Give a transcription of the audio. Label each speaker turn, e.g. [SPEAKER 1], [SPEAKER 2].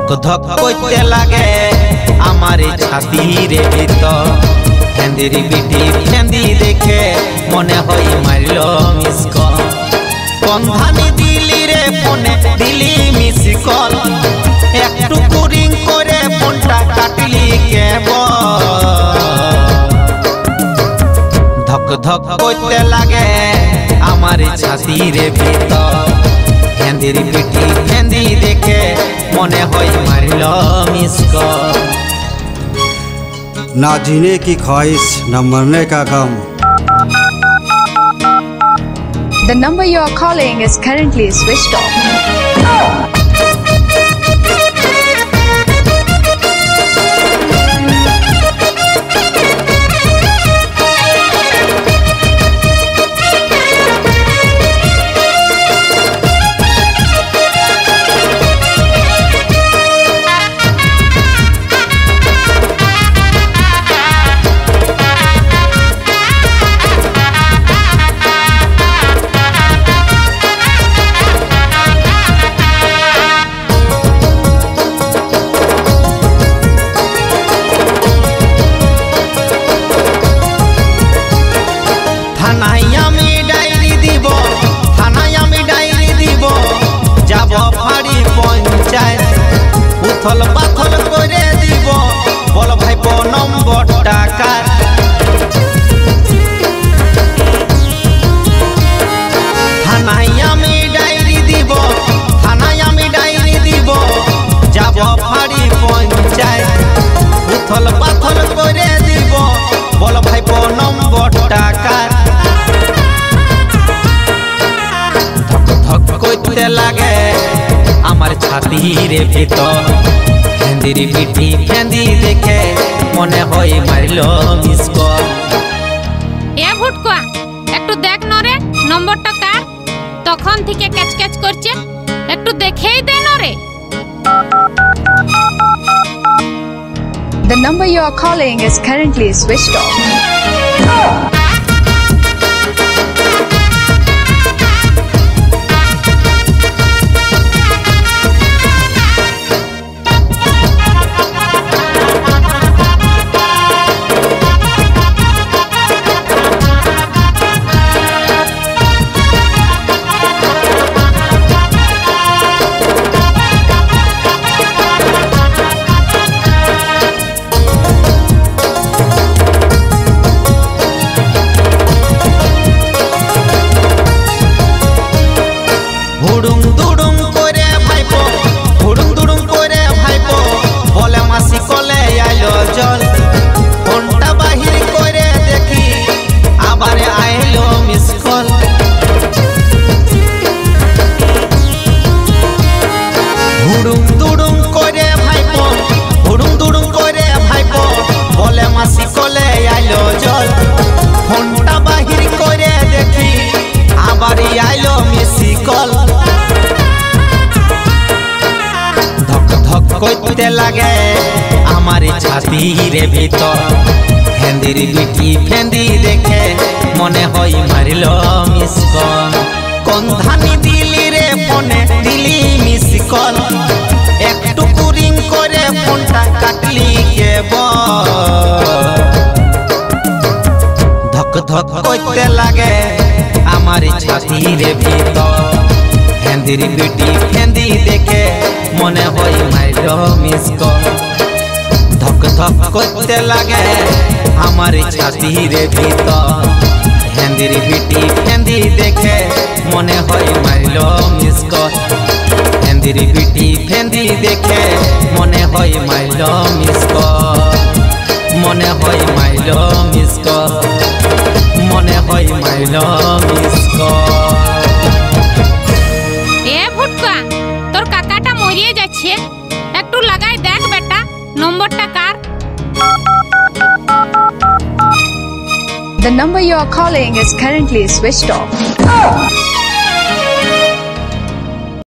[SPEAKER 1] ধক ধক করতে লাগে আমার ছাতির ভিতর। ফেন্দির বিটি ফেন্দি দেখে মনে হয় মারল মিস কল। বন্ধানি দিলি রে ফোনে দিলি মিস কল। একটু কুরিং করে ফোনটা কাটলি কেবল। ধক ধক করতে লাগে আমার ছাতির ভিতর। ফেন্দির বিটি ফেন্দি দেখে মনে হয় মারল মিস কল।
[SPEAKER 2] ना जीने की ख्वाहिश न मरने का गम।
[SPEAKER 3] The number you are calling is currently switched off.
[SPEAKER 1] উথল পাথল করে দিব বল ভাইপো নম্বর টাকার। থানায় আমি ডায়েরি দিব, থানায় আমি ডায়েরি দিব, যাব ফাড়ি পঞ্চায়েত। উথল পাথল করে দিব বল ভাইপো নম্বর টাকার। ধক ধক করতে লাগে আমার ছাতির ভিতর। ফেন্দির বিটি ফেন্দি দেখে মনে হয় মারল মিস কল।
[SPEAKER 4] এ ভুটকা একটু দেখ নরে নম্বরটা কার। তখন থেকে ক্যাচ ক্যাচ করছে, একটু দেখেই দে নরে।
[SPEAKER 3] The number you are calling is currently switched off.
[SPEAKER 1] হুড়ুম দুড়ুম করে ভাইপো, হুড়ুম দুড়ুম করে ভাইপো বলে মাসি কলে আইলো জল। ফোনটা বাহির করে দেখি আবার আইলো মিস কল। হুড়ুম দুড়ুম করে ভাইপো, হুড়ুম দুড়ুম করে ভাইপো বলে মাসি কলে আইলো জল। ফোনটা বাহির করে দেখি আবার আইলো মিস কল। ধক ধক করতে লাগে আমার ছাতির ভিতর। ফেন্দির বিটি ফেন্দি দেখে মনে হয় মারল মিস কল। কন্ধানি দিলি রে ফোনে দিলি মিস কল। একটু কুরিং করে ফোনটা কাটলি কেবল। ধক ধক করতে লাগে আমার ছাতির ভিতর। ফেন্দির বিটি ফেন্দি দেখে মনে হয় মারল মিস কল। ধক ধক করতে লাগে আমার ছাতির ভিতর। ফেন্দির বিটি ফেন্দি দেখে মনে হয় মারল মিস কল। ফেন্দির বিটি ফেন্দি দেখে মনে হয় মারল মিস কল। মনে হয় মারল মিস কল, মনে হয় মারল মিস কল।
[SPEAKER 4] এ ভুটকা তোর কাকাটা মরিয়ে যাচ্ছে, একটু লাগাই দেখ বেটা নম্বরটা কার।
[SPEAKER 3] The number you are calling is currently switched off.